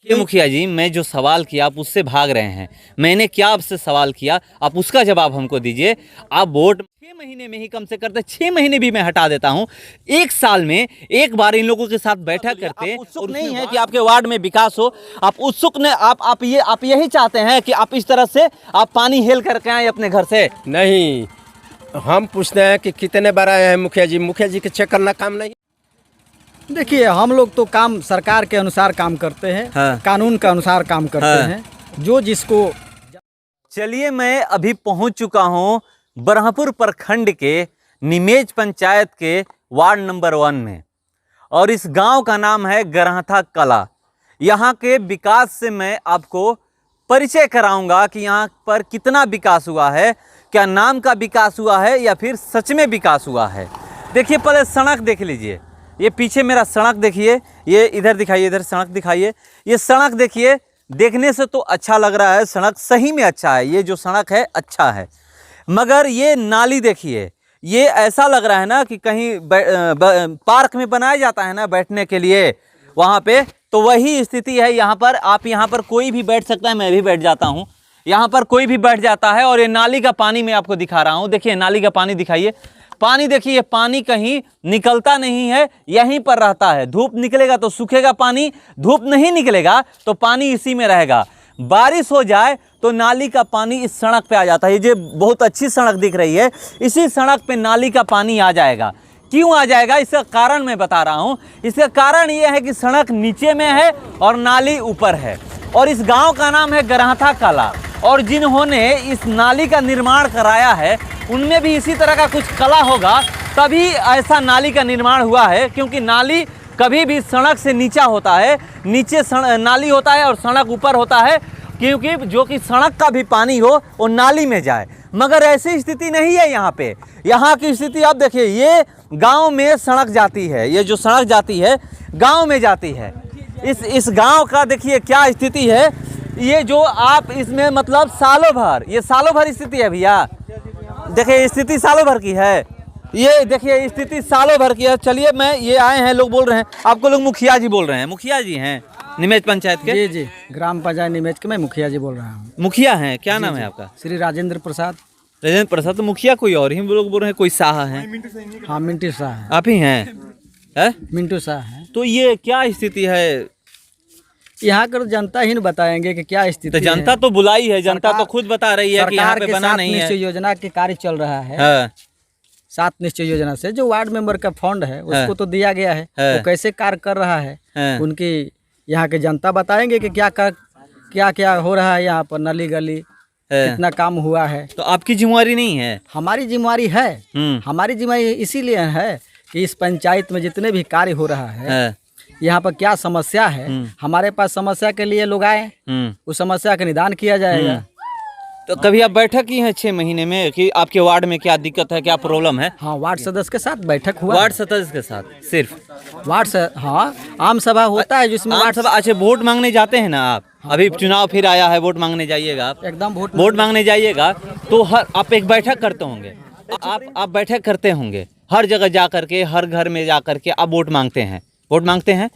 ये मुखिया जी, मैं जो सवाल किया आप उससे भाग रहे हैं। मैंने क्या आपसे सवाल किया, आप उसका जवाब हमको दीजिए। आप वोट 6 महीने में ही कम से करते, 6 महीने भी मैं हटा देता हूं। एक साल में एक बार इन लोगों के साथ बैठक करते। उत्सुक नहीं है कि आपके वार्ड में विकास हो। आप उत्सुक ने आप यही चाहते हैं कि आप इस तरह से आप पानी हेल करके आए अपने घर से। नहीं, हम पूछते हैं कि कितने बार आए हैं मुखिया जी के चेक करना काम नहीं। देखिए, हम लोग तो काम सरकार के अनुसार काम करते हैं। हाँ। कानून के अनुसार काम करते हाँ। हैं। जो जिसको चलिए, मैं अभी पहुंच चुका हूं बरहपुर प्रखंड के निमेज पंचायत के वार्ड नंबर 1 में, और इस गांव का नाम है गरहथा कला। यहां के विकास से मैं आपको परिचय कराऊंगा कि यहां पर कितना विकास हुआ है, क्या नाम का विकास हुआ है या फिर सच में विकास हुआ है। देखिए, पहले सड़क देख लीजिए। ये पीछे मेरा सड़क देखिए, ये इधर दिखाइए, इधर सड़क दिखाइए। ये सड़क देखिए, देखने से तो अच्छा लग रहा है, सड़क सही में अच्छा है, ये जो सड़क है अच्छा है। मगर ये नाली देखिए, ये ऐसा लग रहा है ना कि कहीं पार्क में बनाया जाता है ना बैठने के लिए, वहाँ पे तो वही स्थिति है यहाँ पर। आप यहाँ पर कोई भी बैठ सकता है, मैं भी बैठ जाता हूँ, यहाँ पर कोई भी बैठ जाता है। और ये नाली का पानी मैं आपको दिखा रहा हूँ। देखिए, नाली का पानी दिखाइए, पानी देखिए, पानी कहीं निकलता नहीं है, यहीं पर रहता है। धूप निकलेगा तो सूखेगा पानी, धूप नहीं निकलेगा तो पानी इसी में रहेगा। बारिश हो जाए तो नाली का पानी इस सड़क पे आ जाता है। ये जो बहुत अच्छी सड़क दिख रही है, इसी सड़क पे नाली का पानी आ जाएगा। क्यों आ जाएगा, इसका कारण मैं बता रहा हूँ। इसका कारण ये है कि सड़क नीचे में है और नाली ऊपर है, और इस गाँव का नाम है गरहथा कला। और जिन्होंने इस नाली का निर्माण कराया है उनमें भी इसी तरह का कुछ कला होगा, तभी ऐसा नाली का निर्माण हुआ है। क्योंकि नाली कभी भी सड़क से नीचा होता है, नीचे नाली होता है और सड़क ऊपर होता है, क्योंकि जो कि सड़क का भी पानी हो वो नाली में जाए। मगर ऐसी स्थिति नहीं है यहाँ पे। यहाँ की स्थिति आप देखिए, ये गांव में सड़क जाती है, ये जो सड़क जाती है गांव में जाती है। इस गांव का देखिए क्या स्थिति है। ये जो आप इसमें मतलब सालों भर, ये सालों भर स्थिति है भैया। देखिए, स्थिति सालों भर की है। ये देखिए, स्थिति सालों भर की है। चलिए, मैं ये आए हैं, लोग बोल रहे हैं आपको, लोग मुखिया जी बोल रहे हैं। मुखिया जी हैं निमेज पंचायत के? जी जी, ग्राम पंचायत निमेज के मैं मुखिया जी बोल रहा हूँ। मुखिया हैं, क्या नाम है आपका? श्री राजेंद्र प्रसाद। राजेंद्र प्रसाद। तो मुखिया कोई और ही लोग बोल रहे हैं, कोई शाह हैं? हाँ, मिंटू शाह है। आप ही हैं? मिंटू शाह है। तो ये क्या स्थिति है? यहाँ कर जनता ही नहीं बताएंगे कि क्या स्थिति तो जनता है। तो बुलाई है, जनता तो खुद बता रही है कि यहाँ पे बना नहीं है। निश्चय योजना के कार्य चल रहा है। हाँ। 7 निश्चय योजना से जो वार्ड मेंबर का फंड है उसको तो दिया गया है। वो कैसे कार्य कर रहा है उनकी यहाँ के जनता बताएंगे कि क्या क्या हो रहा है यहाँ पर, नली गली कितना काम हुआ है। तो आपकी जिम्मेवारी नहीं है? हमारी जिम्मेवारी है। हमारी जिम्मेवारी इसीलिए है कि इस पंचायत में जितने भी कार्य हो रहा है, यहाँ पर क्या समस्या है, हमारे पास समस्या के लिए लोग आए, उस समस्या का निदान किया जाएगा। तो कभी आप बैठक की है 6 महीने में कि आपके वार्ड में क्या दिक्कत है, क्या प्रॉब्लम है? हाँ, वार्ड सदस्य के साथ बैठक हुआ। वार्ड सदस्य के साथ सिर्फ? हाँ, आम सभा होता है जिसमें वार्ड सभा। अच्छा, वोट मांगने जाते हैं ना आप? अभी चुनाव फिर आया है, वोट मांगने जाइएगा आप? एकदम वोट मांगने जाइएगा तो आप एक बैठक करते होंगे, आप बैठक करते होंगे हर जगह जा करके, हर घर में जा करके आप वोट मांगते हैं।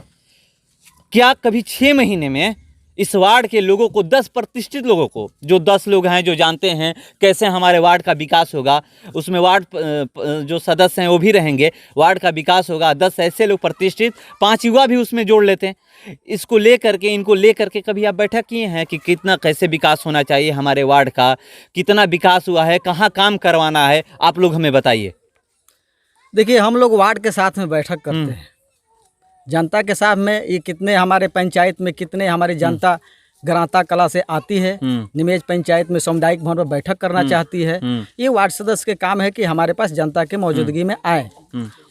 क्या कभी 6 महीने में इस वार्ड के लोगों को, 10 प्रतिष्ठित लोगों को, जो 10 लोग हैं जो जानते हैं कैसे हमारे वार्ड का विकास होगा, उसमें वार्ड जो सदस्य हैं वो भी रहेंगे, वार्ड का विकास होगा, 10 ऐसे लोग प्रतिष्ठित, 5 युवा भी उसमें जोड़ लेते हैं, इनको ले करके कभी आप बैठक किए हैं कि कितना कैसे विकास होना चाहिए हमारे वार्ड का, कितना विकास हुआ है, कहाँ काम करवाना है, आप लोग हमें बताइए। देखिए, हम लोग वार्ड के साथ में बैठक करते हैं, जनता के साथ में। ये कितने हमारे पंचायत में कितने हमारी जनता गरहथा कला से आती है, निमेज पंचायत में सामुदायिक भवन पर बैठक करना चाहती है। ये वार्ड सदस्य के काम है कि हमारे पास जनता के मौजूदगी में आए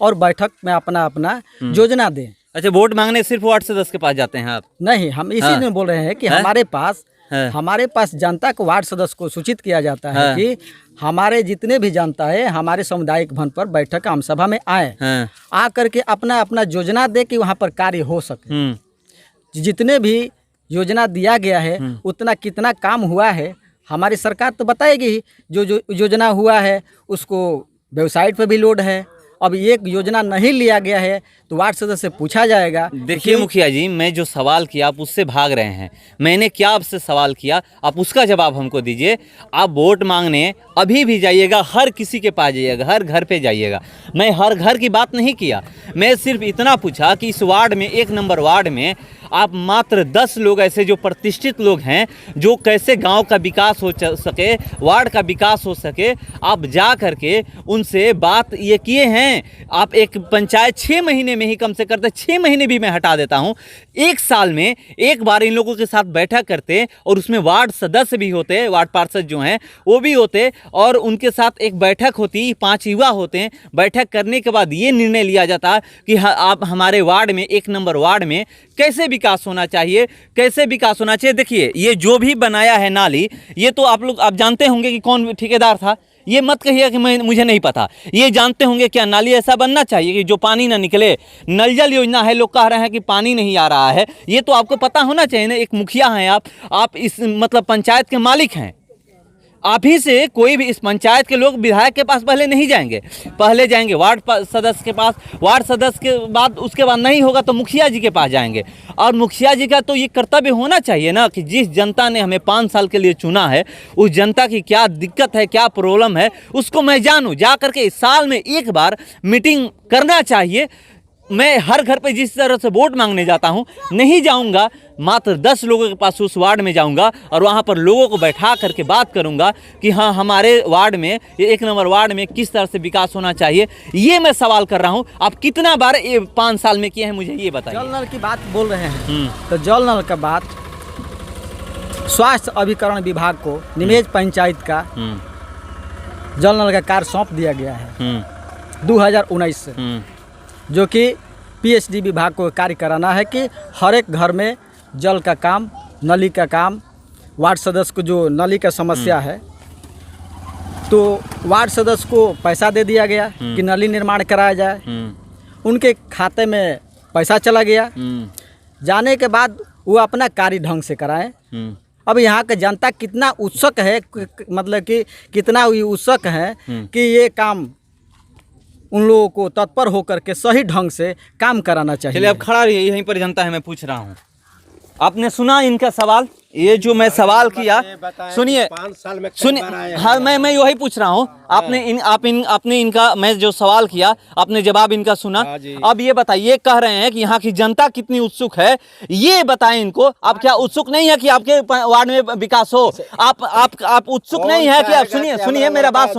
और बैठक में अपना योजना दें। अच्छा, वोट मांगने सिर्फ वार्ड सदस्य के पास जाते हैं आप? नहीं, हम इसी में बोल रहे हैं कि हमारे पास जनता को, वार्ड सदस्य को सूचित किया जाता है कि हमारे जितने भी जनता है हमारे सामुदायिक भवन पर बैठक आम सभा में आए, आ करके अपना योजना दे कि वहाँ पर कार्य हो सके। जितने भी योजना दिया गया है उतना कितना काम हुआ है हमारी सरकार तो बताएगी ही। जो योजना हुआ है उसको वेबसाइट पर भी लोड है अब एक योजना नहीं लिया गया है तो वार्ड सदस्य से पूछा जाएगा। देखिए मुखिया जी, मैं जो सवाल किया आप उससे भाग रहे हैं। मैंने क्या आपसे सवाल किया, आप उसका जवाब हमको दीजिए। आप वोट मांगने अभी भी जाइएगा, हर किसी के पास जाइएगा, हर घर पे जाइएगा। मैं हर घर की बात नहीं किया, मैं सिर्फ इतना पूछा कि इस वार्ड में, 1 नंबर वार्ड में आप मात्र 10 लोग ऐसे जो प्रतिष्ठित लोग हैं, जो कैसे गांव का विकास हो सके, वार्ड का विकास हो सके, आप जा करके उनसे बात ये किए हैं। आप एक पंचायत 6 महीने में ही कम से करते, 6 महीने भी मैं हटा देता हूं, 1 साल में एक बार इन लोगों के साथ बैठक करते और उसमें वार्ड सदस्य भी होते, वार्ड पार्षद जो हैं वो भी होते और उनके साथ एक बैठक होती, 5 युवा होते हैं। बैठक करने के बाद ये निर्णय लिया जाता कि आप हमारे वार्ड में, 1 नंबर वार्ड में कैसे विकास होना चाहिए, कैसे विकास होना चाहिए। देखिए ये जो भी बनाया है नाली, ये तो आप जानते होंगे कि कौन ठेकेदार था। ये मत कहिए कि मुझे नहीं पता, ये जानते होंगे क्या नाली ऐसा बनना चाहिए कि जो पानी ना निकले। नल जल योजना है, लोग कह रहे हैं कि पानी नहीं आ रहा है, ये तो आपको पता होना चाहिए ना। एक मुखिया हैं आप इस मतलब पंचायत के मालिक हैं। आप ही से कोई भी इस पंचायत के लोग विधायक के पास पहले नहीं जाएंगे, पहले जाएंगे वार्ड सदस्य के पास, वार्ड सदस्य के बाद उसके बाद नहीं होगा तो मुखिया जी के पास जाएंगे। और मुखिया जी का तो ये कर्तव्य होना चाहिए ना कि जिस जनता ने हमें 5 साल के लिए चुना है, उस जनता की क्या दिक्कत है, क्या प्रॉब्लम है, उसको मैं जानूँ। जा करके इस साल में एक बार मीटिंग करना चाहिए। मैं हर घर पे जिस तरह से वोट मांगने जाता हूं, नहीं जाऊंगा, मात्र 10 लोगों के पास उस वार्ड में जाऊंगा और वहां पर लोगों को बैठा करके बात करूंगा कि हाँ हमारे वार्ड में, ये 1 नंबर वार्ड में किस तरह से विकास होना चाहिए। ये मैं सवाल कर रहा हूं। आप कितना बार ये 5 साल में किए हैं, मुझे ये बताइए। जल नल की बात बोल रहे हैं तो जल नल का बात स्वास्थ्य अभिकरण विभाग को निमेज पंचायत का जल नल का कार्य सौंप दिया गया है 2019 से, जो कि पीएचडी विभाग को कार्य कराना है कि हर एक घर में जल का काम, नली का काम, वार्ड सदस्य को जो नली का समस्या है तो वार्ड सदस्य को पैसा दे दिया गया कि नली निर्माण कराया जाए। उनके खाते में पैसा चला गया, जाने के बाद वो अपना कार्य ढंग से कराएं। अब यहाँ का जनता कितना उत्सुक है, मतलब कि कितना उत्सुक है कि ये काम उन लोगों को तत्पर होकर के सही ढंग से काम कराना चाहिए। चलिए अब खड़ा रहिए, यहीं पर जनता है, मैं पूछ रहा हूँ। आपने सुना इनका सवाल, ये जो मैं सवाल किया, सुनिए 5 साल में सुनिए, हाँ मैं वही पूछ रहा हूँ। आपने इनका, मैं जो सवाल किया आपने जवाब इनका सुना। अब ये बताइए, कह रहे हैं कि यहाँ की जनता कितनी उत्सुक है, ये बताएं इनको। आप क्या उत्सुक नहीं है कि आपके वार्ड में विकास हो? आप उत्सुक नहीं है कि आप, सुनिए मेरा बात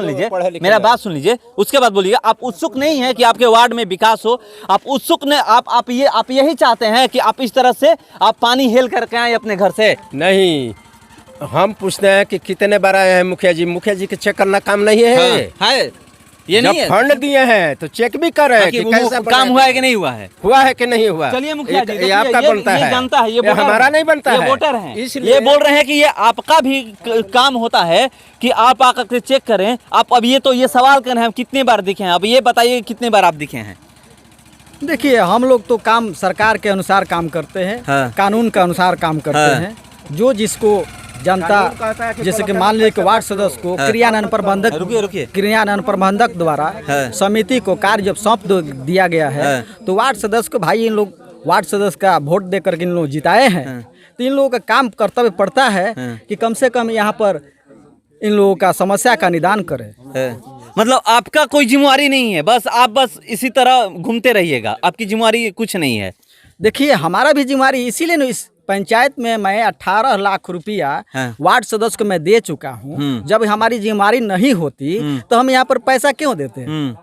सुन लीजिए, उसके बाद बोलिए। आप उत्सुक नहीं है कि आपके वार्ड में विकास हो? आप उत्सुक ने आप यही चाहते हैं कि आप इस तरह से आप पानी हेल करके आए अपने घर से? नहीं, हम पूछते हैं कि कितने बार आए हैं मुखिया जी। मुखिया जी के चेक करना काम नहीं है? हाँ, ये नहीं है। फंड दिए हैं तो चेक भी कर रहे हैं कि कैसा काम हुआ है कि नहीं हुआ है, कि नहीं हुआ। चलिए मुखिया जी, ये आपका बनता है, जानता है, ये हमारा नहीं बनता है। ये वोटर हैं, ये बोल रहे हैं कि ये आपका भी काम होता है कि आप आकर के चेक करें। आप अब ये सवाल कर रहे हैं कितने बार दिखे हैं, अब ये बताइए कितने बार आप दिखे हैं? देखिए हम लोग तो काम सरकार के अनुसार काम करते हैं, कानून के अनुसार काम करते हैं। जो जिसको जनता, जैसे कि मान लीजिए कि वार्ड सदस्य को क्रियान्वयन प्रबंधक द्वारा समिति को कार्य जब सौंप दिया गया है तो वार्ड सदस्य को, भाई इन लोग वार्ड सदस्य का वोट देकर के इन लोग जिताए हैं, तो इन लोगों का काम कर्तव्य पड़ता है कि कम से कम यहाँ पर इन लोगों का समस्या का निदान करें। मतलब आपका कोई जिम्मेवारी नहीं है, बस इसी तरह घूमते रहिएगा, आपकी जिम्मेवारी कुछ नहीं है? देखिए हमारा भी जिम्मेवारी, इसीलिए इस पंचायत में मैं 18 लाख रुपया वार्ड सदस्य को मैं दे चुका हूँ। जब हमारी जिम्मेवारी नहीं होती तो हम यहाँ पर पैसा क्यों देते हैं?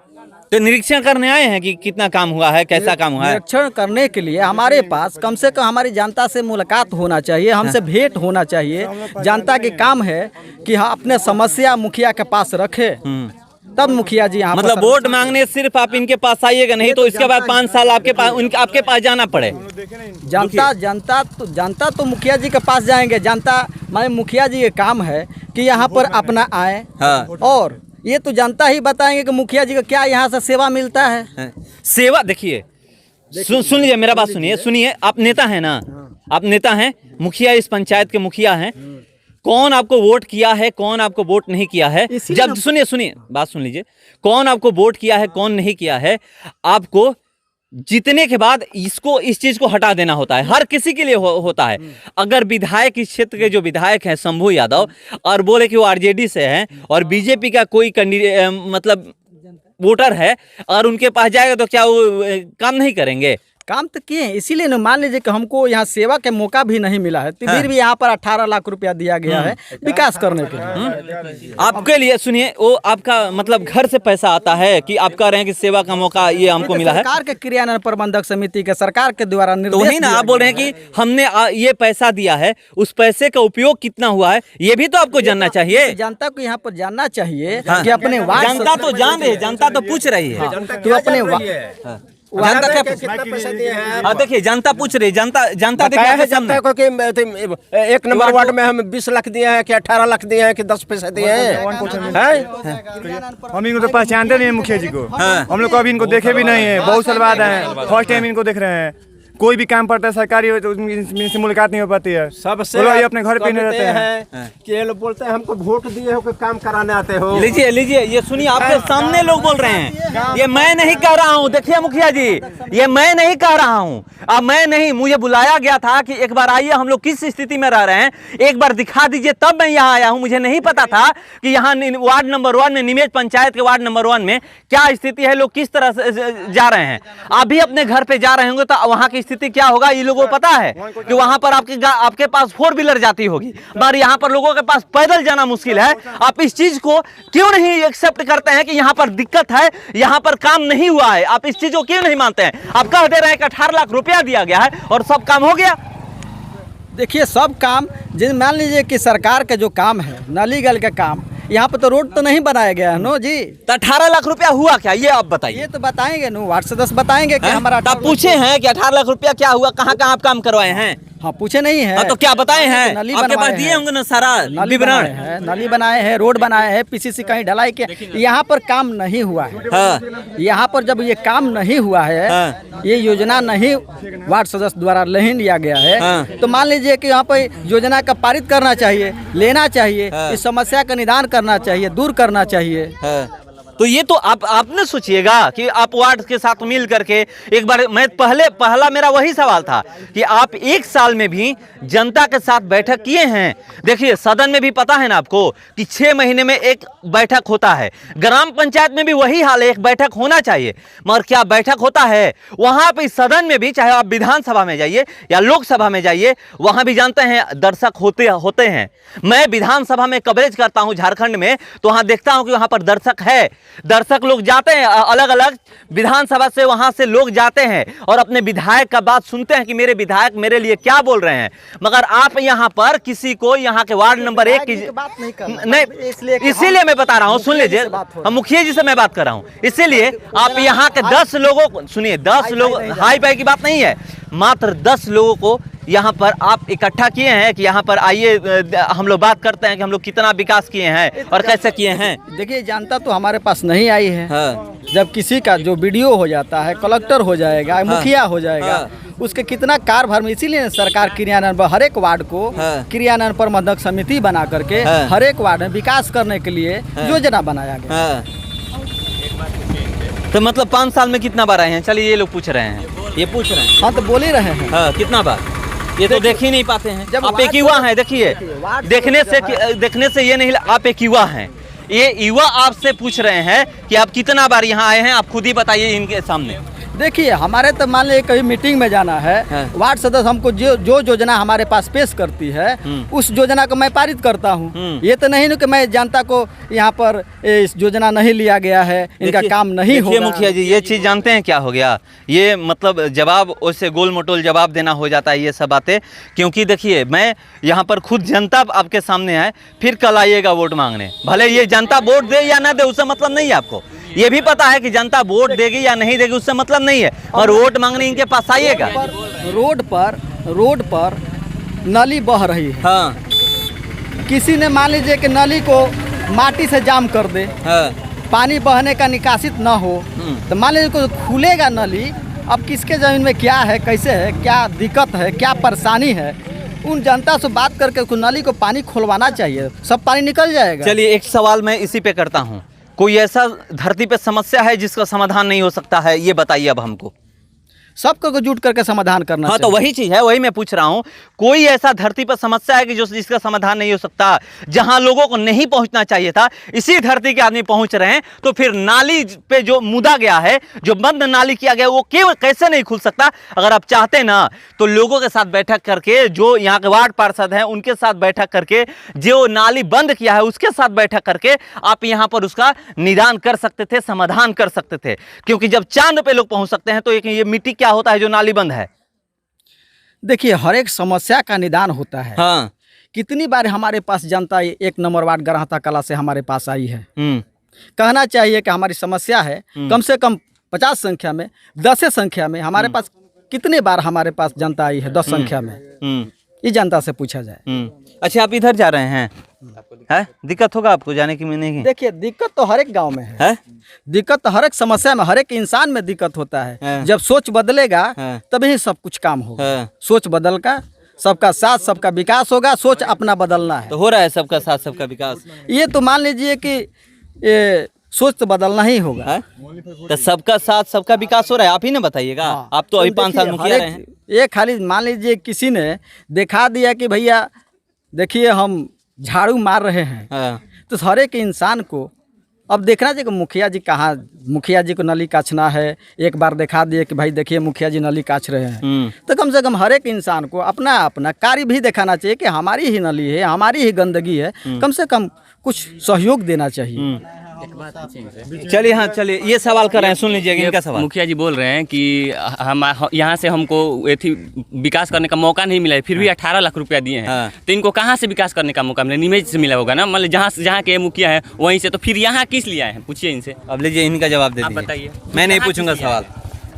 तो निरीक्षण करने आए हैं कि कितना काम हुआ है, कैसा काम हुआ है? निरीक्षण करने के लिए हमारे पास कम से कम हमारी जनता से मुलाकात होना चाहिए, हमसे भेंट होना चाहिए। जनता के काम है कि हाँ अपने समस्या मुखिया के पास रखे, तब मुखिया जी यहाँ मतलब वोट मांगने सिर्फ आप इनके पास आइएगा, नहीं तो इसके बाद 5 साल आपके पास जाना पड़े। जनता तो मुखिया जी के पास जाएंगे। जनता माने मुखिया जी के काम है कि यहाँ पर अपना आए, और ये तो जनता ही बताएंगे कि मुखिया जी को क्या यहाँ से सेवा मिलता है। सेवा देखिए, सुन लीजिए मेरा बात सुनिए। आप नेता हैं ना, आप नेता हैं, मुखिया इस पंचायत के मुखिया हैं। कौन आपको वोट किया है, कौन आपको वोट नहीं किया है, जब सुनिए बात सुन लीजिए, कौन आपको वोट किया है, कौन नहीं किया है, आपको जीतने के बाद इस चीज को हटा देना होता है। हर किसी के लिए होता है। अगर विधायक, इस क्षेत्र के जो विधायक हैं शंभू यादव, और बोले कि वो आरजेडी से हैं और बीजेपी का कोई मतलब वोटर है और उनके पास जाएगा तो क्या वो काम नहीं करेंगे? काम तो किए, इसीलिए ना मान लीजिए कि हमको यहाँ सेवा के मौका भी नहीं मिला है, तो फिर भी यहाँ पर 18 लाख रुपया दिया गया है विकास करने के लिए। आपके लिए सुनिए, वो आपका मतलब घर से पैसा आता है कि आप कह रहे हैं कि सेवा का मौका ये हमको मिला है? सरकार के क्रियान्वयन प्रबंधक समिति के सरकार के द्वारा निर्देश। तो वही ना आप बोल रहे हैं कि हमने ये पैसा दिया है, उस पैसे का उपयोग कितना हुआ है ये भी तो आपको जानना चाहिए। जनता को यहाँ पर जानना चाहिए कि अपने वार्ड, जनता तो जान रही है, जनता तो पूछ रही है तो अपने जनता क्या कितना पैसा दिए हैं? हाँ देखिए, जनता पूछ रही है, जनता बताया है जनता को कि 1 नंबर वार्ड में हम 20 लाख दिए हैं कि 18 लाख दिए हैं कि 10 पैसा दिए हैं? हम इनको तो पहचानते नहीं है मुखिया जी को। हम लोग कभी इनको देखे भी नहीं है, बहुत साल बाद आए हैं, फर्स्ट टाइम इनको देख रहे हैं। कोई भी काम पड़ता है सरकारी हो तो इनसे मुलाकात नहीं हो पाती है। सबसे ये अपने घर पे नहीं रहते हैं कि ये लोग बोलते हैं हमको वोट दिए हो कि काम कराने आते हो। लीजिए ये सुनिए, आपके सामने लोग बोल रहे हैं, ये मैं नहीं कह रहा हूँ। देखिए मुखिया जी, ये मैं नहीं कह रहा हूँ, अब मैं नहीं, मुझे बुलाया गया था कि एक बार आइए, हम लोग किस स्थिति में रह रहे हैं एक बार दिखा दीजिए, तब मैं यहाँ आया हूँ। मुझे नहीं पता था कि यहाँ वार्ड नंबर 1 में, नीमेज पंचायत के वार्ड नंबर 1 में क्या स्थिति है, लोग किस तरह से जा रहे हैं। आप भी अपने घर पे जा रहे होंगे तो वहाँ की स्थिति क्या होगा ये लोगों को पता है कि वहां पर आपके पास 4 व्हीलर जाती होगी, मगर यहाँ पर लोगों के पास पैदल जाना मुश्किल है। आप इस चीज को क्यों नहीं एक्सेप्ट करते हैं कि यहाँ पर दिक्कत है, यहाँ पर काम नहीं हुआ है? आप इस चीज को क्यों नहीं मानते हैं? आप कह दे रहे हैं कि 18 लाख रुपया दिया गया है और सब काम हो गया। देखिए सब काम, जिन मान लीजिए कि सरकार का जो काम है, नाली गल का काम, यहाँ पर तो रोड तो नहीं बनाया गया है नो जी। तो 18 लाख रुपया हुआ क्या, ये आप बताइए। ये तो बताएंगे नो, वार्ड सदस्य बताएंगे कि हमारा। आप पूछे हैं कि 18 लाख रुपया क्या हुआ, कहाँ कहाँ आप काम करवाए हैं? हाँ पूछे नहीं है। तो क्या बताए हैं? नली आपके पास दिए होंगे ना सारा विवरण। नली बनाए हैं, रोड बनाए हैं, पीसीसी कहीं ढलाई के, यहाँ पर काम नहीं हुआ है। यहाँ पर जब ये काम नहीं हुआ है, ये योजना नहीं वार्ड सदस्य द्वारा नहीं लिया गया है, तो मान लीजिए कि यहाँ पर योजना का पारित करना चाहिए, लेना चाहिए, इस समस्या का निदान करना चाहिए, दूर करना चाहिए। तो ये तो आपने सोचिएगा कि आप वार्ड के साथ मिल करके एक बार, मैं पहला मेरा वही सवाल था कि आप 1 साल में भी जनता के साथ बैठक किए हैं? देखिए सदन में भी पता है ना आपको कि 6 महीने में एक बैठक होता है, ग्राम पंचायत में भी वही हाल है, एक बैठक होना चाहिए, मगर क्या बैठक होता है? वहां पे सदन में भी, चाहे आप विधानसभा में जाइए या लोकसभा में जाइए, वहां भी जानते हैं दर्शक होते हैं। मैं विधानसभा में कवरेज करता हूं झारखंड में, तो वहां देखता हूं कि वहां पर दर्शक है, दर्शक लोग जाते हैं, अलग अलग विधानसभा से वहां से लोग जाते हैं और अपने विधायक का बात सुनते हैं कि मेरे विधायक मेरे लिए क्या बोल रहे हैं। मगर आप यहाँ पर किसी को, यहाँ के वार्ड नंबर 1 की बात नहीं, इसीलिए मैं बता रहा हूँ, सुन लीजिए, हम मुखिया जी से मैं बात कर रहा हूँ, इसीलिए आप यहाँ के 10 लोगों को सुनिए, 10 लोग, हाई फाई की बात नहीं है, मात्र 10 लोगों को यहाँ पर आप इकट्ठा किए हैं कि यहाँ पर आइए हम लोग बात करते हैं कि हम लोग कितना विकास किए हैं और कैसे किए हैं। देखिए जनता तो हमारे पास नहीं आई है। जब किसी का जो वीडियो हो जाता है, कलेक्टर हो जाएगा, मुखिया हो जाएगा, उसके कितना कार्यभार में, इसीलिए सरकार क्रियान्वयन, हर एक वार्ड को क्रियान्वयन प्रबंधक समिति बना करके हर एक वार्ड में विकास करने के लिए योजना बनाया गया। तो मतलब 5 साल में कितना बार आए हैं? चलिए ये लोग पूछ रहे हैं, ये पूछ रहे हैं। हाँ तो बोल ही रहे हैं। कितना बार? ये तो देख ही नहीं पाते हैं। जब आप एक युवा हैं, देखिए, देखने से ये नहीं, आप एक युवा हैं, ये युवा आपसे पूछ रहे हैं कि आप कितना बार यहाँ आए हैं, आप खुद ही बताइए इनके सामने। देखिए हमारे तो मान लीजिए कहीं मीटिंग में जाना है, वार्ड सदस्य हमको जो योजना हमारे पास पेश करती है उस योजना को मैं पारित करता हूँ। ये तो नहीं कि मैं जनता को यहाँ पर इस योजना नहीं लिया गया है, इनका काम नहीं हो। मुखिया जी ये चीज़ जानते हैं क्या हो गया, ये मतलब जवाब उससे गोल मटोल जवाब देना हो जाता है ये सब बातें, क्योंकि देखिए मैं यहाँ पर खुद जनता आपके सामने है, फिर कल आइएगा वोट मांगने, भले ये जनता वोट दे या ना दे उससे मतलब नहीं है, आपको ये भी पता है कि जनता वोट देगी या नहीं देगी उससे मतलब नहीं है, और वोट मांगने इनके पास आइएगा। रोड पर नली बह रही है, किसी ने मान लीजिए कि नली को माटी से जाम कर दे, पानी बहने का निकासित ना हो, तो मान लीजिए खुलेगा नली, अब किसके ज़मीन में क्या है, कैसे है, क्या दिक्कत है, क्या परेशानी है, उन जनता से बात करके उस नाली को पानी खुलवाना चाहिए, सब पानी निकल जाएगा। चलिए एक सवाल मैं इसी पे करता हूँ, कोई ऐसा धरती पे समस्या है जिसका समाधान नहीं हो सकता है, ये बताइए अब हमको। सबको जुट करके समाधान करना हाँ, तो चाहिए। वही चीज है, वही मैं पूछ रहा हूँ, कोई ऐसा धरती पर समस्या है कि जो जिसका समाधान नहीं हो सकता, जहां लोगों को नहीं पहुंचना चाहिए था इसी धरती के आदमी पहुंच रहे हैं, तो फिर नाली पे जो मुदा गया है, जो बंद नाली किया गया, वो क्यों कैसे नहीं खुल सकता? अगर आप चाहते ना तो लोगों के साथ बैठक करके, जो यहाँ के वार्ड पार्षद हैं उनके साथ बैठक करके, जो नाली बंद किया है उसके साथ बैठक करके आप यहाँ पर उसका निदान कर सकते थे, समाधान कर सकते थे। क्योंकि जब चांद पे लोग पहुंच सकते हैं तो एक ये मिट्टी क्या होता है जो नाली बंद है? देखिए, हर एक समस्या का निदान होता है। हाँ। कितनी बार हमारे पास जनता 1 नंबर वार्ड गराहता कला से हमारे पास आई है। हम्म। कहना चाहिए कि हमारी समस्या है, कम से कम 50 संख्या में, 10 संख्या में हमारे पास कितने बार हमारे पास जनता आई है 10 संख्या में, ये जनता से पूछा जाए। अच्छा, आप इधर जा रहे हैं, है? दिक्कत होगा आपको जाने की? मैंने देखिए, दिक्कत तो हर एक गांव में है? दिक्कत तो हर एक समस्या में, हर एक इंसान में दिक्कत होता है। जब सोच बदलेगा तभी सब कुछ काम होगा। सोच बदल का सबका साथ सबका विकास होगा, सोच अपना बदलना है। तो हो रहा है सबका साथ सबका विकास? ये तो मान लीजिए कि ये सोच तो बदलना ही होगा। तो सबका साथ सबका विकास हो रहा है, आप ही ना बताइएगा। आप तो अभी 5 साल मुखिया रहे हैं। ये खाली मान लीजिए किसी ने दिखा दिया कि भैया देखिए हम झाड़ू मार रहे हैं, तो हर एक इंसान को अब देखना चाहिए कि मुखिया जी कहाँ, मुखिया जी को नली काछना है, एक बार दिखा दिए कि भाई देखिए मुखिया जी नली काछ रहे हैं, तो कम से कम हर एक इंसान को अपना अपना कार्य भी दिखाना चाहिए कि हमारी ही नली है, हमारी ही गंदगी है, कम से कम कुछ सहयोग देना चाहिए। चलिए, हाँ चलिए, ये सवाल कर रहे हैं, सुन लीजिएगा इनका सवाल। मुखिया जी बोल रहे हैं कि हम यहाँ से हमको विकास करने का मौका नहीं मिला है, फिर भी 18 लाख रुपया दिए हैं। तो इनको कहाँ से विकास करने का मौका मिला? निमेज से मिला होगा ना, मतलब जहाँ के मुखिया है वहीं से, तो फिर यहाँ किस लिए आए हैं? पूछिए इनसे। अब लीजिए इनका जवाब दे आप दीजिए। बताइए। मैं नहीं पूछूंगा सवाल,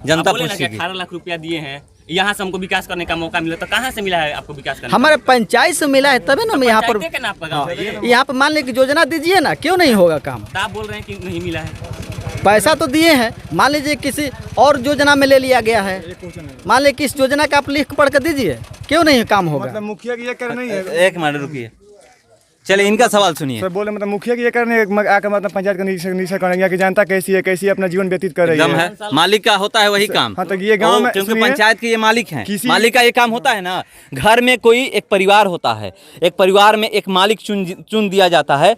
जनता पूछेगी। 18 लाख रुपया दिए हैं, यहाँ से हमको विकास करने का मौका मिला, तो कहाँ से मिला है आपको विकास करने? हमारे पंचायत से मिला है, तभी ना मैं यहाँ पर, यहाँ पर मान लीजिए योजना दीजिए ना, क्यों नहीं होगा काम? तो आप बोल रहे हैं कि नहीं मिला है। पैसा तो दिए हैं, मान लीजिए किसी और योजना में ले लिया गया है, मान लीजिए किस योजना का आप लिख पढ़ कर दीजिए, क्यों नहीं काम होगा? मतलब मुखिया की ये कर नहीं है। एक मिनट रुकिए, चलिए इनका सवाल सुनिए। सर बोले मतलब मुखिया की ये करने आकर मतलब पंचायत का निरीक्षण करेंगे कि जनता कैसी है, कैसी अपना जीवन व्यतीत कर रही है। मालिक का होता है वही काम। हाँ, तो ये गांव में क्योंकि पंचायत के ये मालिक हैं, मालिक का ये काम होता है ना। घर में कोई एक परिवार होता है, एक परिवार में एक मालिक चुन दिया जाता है।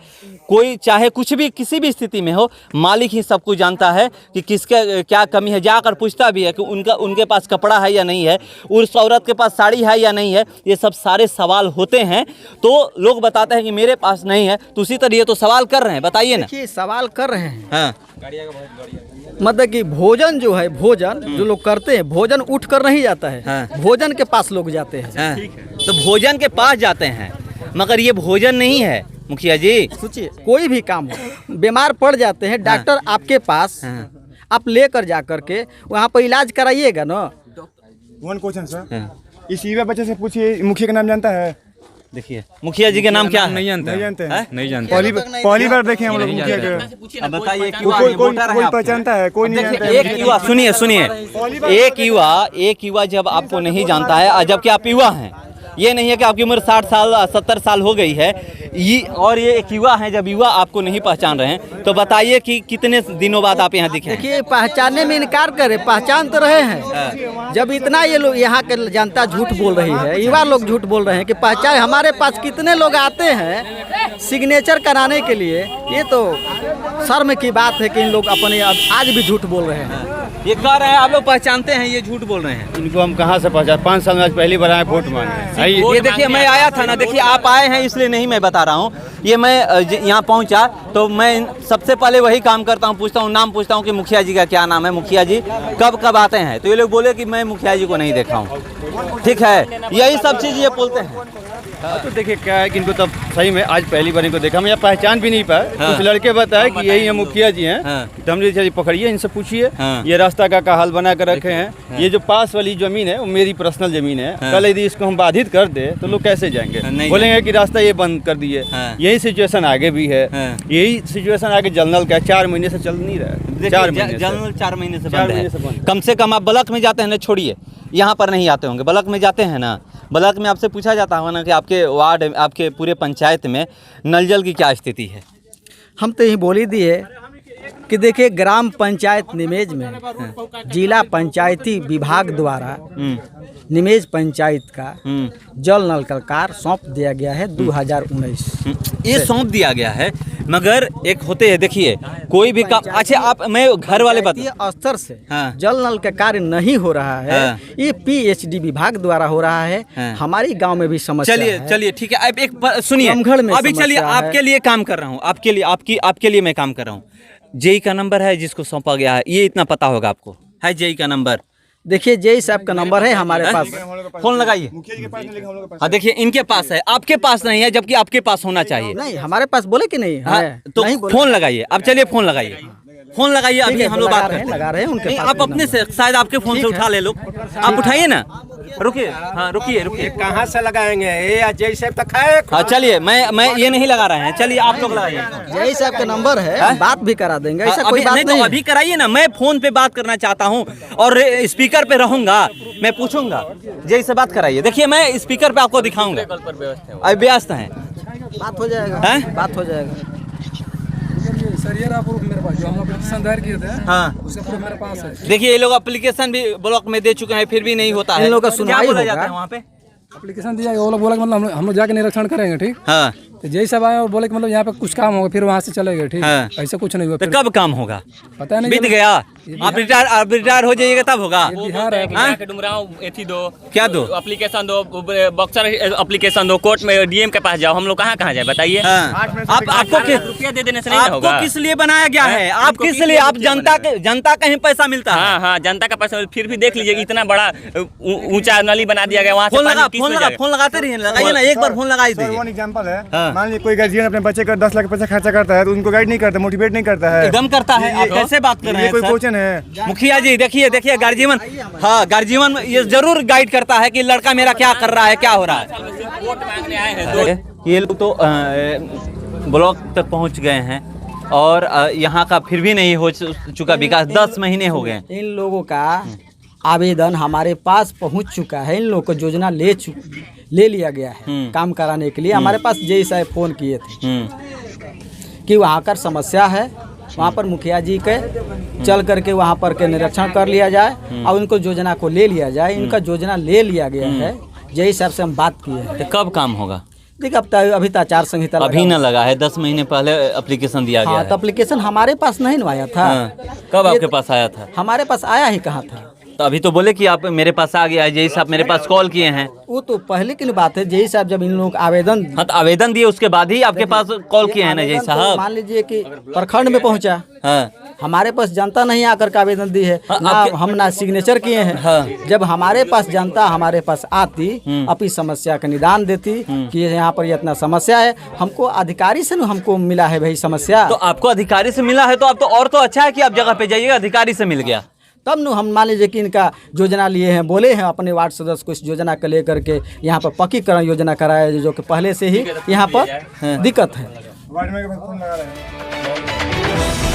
कोई चाहे कुछ भी किसी भी स्थिति में हो, मालिक ही सब कुछ जानता है कि किसके क्या कमी है। जाकर पूछता भी है कि उनके पास कपड़ा है या नहीं है, उस औरत के पास साड़ी है या नहीं है। ये सब सारे सवाल होते हैं, तो लोग बताते हैं कि मेरे पास नहीं है। तो उसी तरह ये तो सवाल कर रहे हैं, बताइए ना। देखिए सवाल कर रहे हैं। हाँ। मतलब कि भोजन जो है, भोजन जो लोग करते हैं, भोजन उठ कर नहीं जाता है। हाँ। भोजन के पास लोग जाते हैं। हाँ। तो भोजन के पास जाते हैं, मगर ये भोजन नहीं है मुखिया जी। सोचिए, कोई भी काम हो, बीमार पड़ जाते हैं, डॉक्टर आपके पास, आप लेकर जा करके वहाँ पर इलाज कराइएगा ना। वन क्वेश्चन सर, इस युवा बच्चे से पूछिए मुखिया का नाम जानता है? देखिए मुखिया जी के नाम क्या है? नहीं जानते हैं। नहीं जानते। पहली बार देखे हम लोग मुखिया के। अब बताइए, कोई पहचानता है, कोई नहीं जानता है। एक युवा, सुनिए, एक युवा जब आपको नहीं जानता है, जबकि आप युवा हैं, ये नहीं है कि आपकी उम्र 60 साल 70 साल हो गई है, ये और ये एक युवा है, जब युवा आपको नहीं पहचान रहे हैं, तो बताइए कि कितने दिनों बाद आप यहाँ दिखे? देखिए, पहचानने में इनकार करे, पहचान तो रहे हैं। जब इतना ये लोग यहाँ के जनता झूठ बोल रही है, युवा लोग झूठ बोल रहे हैं कि पहचान, हमारे पास कितने लोग आते हैं सिग्नेचर कराने के लिए, ये तो शर्म की बात है कि इन लोग अपने आज भी झूठ बोल रहे हैं। ये कह रहे हैं आप लोग पहचानते हैं, ये झूठ बोल रहे हैं। इनको हम कहाँ से पहचान? 5 साल में आज पहली बार आए वोट मांगे। ये देखिए, मैं आया था ना, देखिए आप आए हैं इसलिए नहीं मैं बता रहा हूँ। ये मैं यहाँ पहुँचा तो मैं सबसे पहले वही काम करता हूँ, पूछता हूँ, नाम पूछता हूँ कि मुखिया जी का क्या नाम है, मुखिया जी कब कब आते हैं। तो ये लोग बोले कि मैं मुखिया जी को नहीं देखा हूँ। ठीक है, यही सब चीज़ ये बोलते हैं। तो देखिए क्या है कि इनको तब सही में आज पहली बार इनको देखा, मैं पहचान भी नहीं पाया। कुछ लड़के बताए कि यही है मुखिया जी हैं। तो हमने चलिए पकड़िए, इनसे पूछिए ये रास्ता का हाल बना कर रखे हैं। ये जो पास वाली जमीन है वो मेरी पर्सनल जमीन है। कल यदि इसको हम बाधित कर दे तो लोग कैसे जाएंगे? बोलेंगे कि रास्ता ये बंद कर दिए। यही सिचुएशन आगे भी है, यही सिचुएशन आगे जनरल का 4 महीने से चल नहीं रहा है। 4 महीने से कम से कम आप ब्लॉक में जाते हैं ना, छोड़िए यहाँ पर नहीं आते होंगे, ब्लॉक में जाते हैं ना, ब्लॉक में आपसे पूछा जाता होगा ना कि आपके वार्ड, आपके पूरे पंचायत में नल जल की क्या स्थिति है? हम तो यही बोल ही दिए कि देखिए ग्राम पंचायत निमेज में जिला पंचायती विभाग द्वारा निमेज पंचायत का जल नल का कार्य सौंप दिया गया है 2019। ये सौंप दिया गया है, मगर एक होते हैं, देखिए कोई भी काम, अच्छा आप मैं घर वाले बात स्तर से हाँ। जल नल का कार्य नहीं हो रहा है, हाँ। ये पीएचडी विभाग द्वारा हो रहा है। हाँ। हमारी गांव में भी समस्या है। चलिए ठीक है, अब एक सुनिए, रामगढ़ में अभी चलिए समस्या है। आपके लिए काम कर रहा हूँ, आपके लिए मैं काम कर रहा हूँ। जेई का नंबर है जिसको सौंपा गया है, ये इतना पता होगा आपको, है जेई का नंबर? देखिए जेई साहब का नंबर है हमारे पास। फोन लगाइए। हाँ देखिए इनके पास है, आपके पास नहीं है, जबकि आपके पास होना चाहिए। नहीं हमारे पास बोले कि नहीं हाँ, है? तो नहीं बोले। फोन लगाइए। अब चलिए फोन लगाइए, फोन लगाइए, ठीक अभी है, हम लोग लगा बात रहे हैं, करते हैं। लगा रहे हैं उनके नहीं, पास आप भी अपने से शायद आपके फोन से ठीक उठा है। ले लो, आप उठाइए ना, रुकिए, हाँ रुकिए। कहाँ से लगाएंगे ये अजय साहब तक है? हाँ चलिए, मैं ये नहीं लगा रहे हैं, चलिए आप लोग लगाइए। जेई साहब का नंबर है, हाँ? बात भी करा देंगे, ऐसा अभी कोई बात नहीं नहीं तो है। अभी कराइए ना, मैं फोन पे बात करना चाहता हूँ और स्पीकर पे रहूंगा, मैं पूछूंगा, जय से बात कराइए। देखिए मैं स्पीकर पे आपको दिखाऊंगा, अभी व्यस्त है, बात हो जाएगा, हैं? बात हो जाएगा। सर ये रहा प्रूफ मेरे पास, जो हम एप्लीकेशन दायर किए थे हाँ। उसका प्रूफ मेरे पास है। देखिए ये लोग एप्लीकेशन भी ब्लॉक में दे चुके हैं, फिर भी नहीं होता है। इन लोगों का क्या सुनवाई बोला होगा। जाता है वहाँ पे? एप्लीकेशन दिया वो लोग बोला कि मतलब हम लोग जाके निरीक्षण करेंगे, ठीक। हाँ, तो जय साहब आए और बोले कि मतलब यहाँ पे कुछ काम होगा, फिर वहाँ से चले गए, ठीक। हाँ। ऐसा कुछ नहीं हुआ, तो फिर कब काम होगा? पता नहीं बीत चला। गया, आप रिटायर हो जाइएगा तब होगा। ये बिहार है। हाँ? डुमराव एथी दो, क्या दो? एप्लीकेशन दो, बक्सर एप्लीकेशन दो, कोर्ट में डीएम के पास जाओ, हम लोग कहाँ जाए बताइए। हाँ। आपको रुपया दे देने से नहीं होगा। आपको किस लिए बनाया गया है? आप आपको किस किस लिए? लिए आप रुपया जनता का ही पैसा मिलता है। हाँ हाँ, जनता का पैसा, फिर भी देख लीजिए इतना बड़ा ऊंचा नली बना दिया गया, वहाँ से फोन लगाते रहिए, लगाइए ना, एक बार फोन लगाई सर दीजिए। वन एग्जांपल है, हाँ। मान लीजिए कोई गार्जियन अपने बच्चे का 10 लाख पैसा खर्चा करता है तो उनको गाइड नहीं करता, मोटिवेट नहीं करता है। एकदम करता है। आप कैसे बात कर रहे ये हैं कोई सर? क्वेश्चन है? मुखिया जी देखिए गार्जियन, हाँ गार्जियन ये जरूर गाइड करता है कि लड़का मेरा क्या कर रहा है, क्या हो रहा है। वोट मांगने आए हैं। ये लोग तो ब्लॉक तक पहुंच गए हैं और यहाँ का फिर भी नहीं हो चुका विकास, 10 महीने हो गए। इन लोगों का आवेदन हमारे पास पहुंच चुका है, इन लोगों को योजना ले लिया गया है काम कराने के लिए। हमारे पास जेई साहब फोन किए थे कि वहाँ का समस्या है, वहाँ पर मुखिया जी के चल करके वहाँ पर के निरीक्षण कर लिया जाए और उनको योजना को ले लिया जाए। इनका योजना ले लिया गया है, जेई साहब से हम बात किए हैं। तो कब काम होगा? देखिए अब अभी तो आचार संहिता अभी न लगा है, 10 महीने पहले एप्लीकेशन दिया गया हाँ, है। तो एप्लीकेशन हमारे पास नहीं आया था। हाँ। कब आपके पास आया था? हमारे पास आया ही कहाँ था? तो अभी तो बोले कि आप मेरे पास आ गया है, जय साहब मेरे पास कॉल किए हैं। वो तो पहले की बात है, जेई साहब जब इन लोग आवेदन हाँ तो आवेदन दिए उसके बाद ही आपके पास कॉल किए हैं ना जय आवेदन तो साहब? मान लीजिए कि प्रखंड में पहुंचा, हाँ। हमारे पास जनता नहीं आकर के आवेदन दी है, हाँ, ना हम ना सिग्नेचर किए हैं। हाँ। जब हमारे पास जनता हमारे पास आती, अपनी समस्या का निदान देती कि यहाँ पर ये इतना समस्या है, हमको अधिकारी से न हमको मिला है भाई समस्या, तो आपको अधिकारी से मिला है तो आप तो और तो अच्छा है कि आप जगह पे जाइएगा, अधिकारी से मिल गया तब न हम मान लीजिए कि इनका योजना लिए हैं, बोले हैं अपने वार्ड सदस्य को इस योजना को लेकर के यहाँ पर पक्कीकरण योजना कराया, जो कि पहले से ही यहाँ पर दिक्कत है। वार्ड में फोन लगा रहे हैं।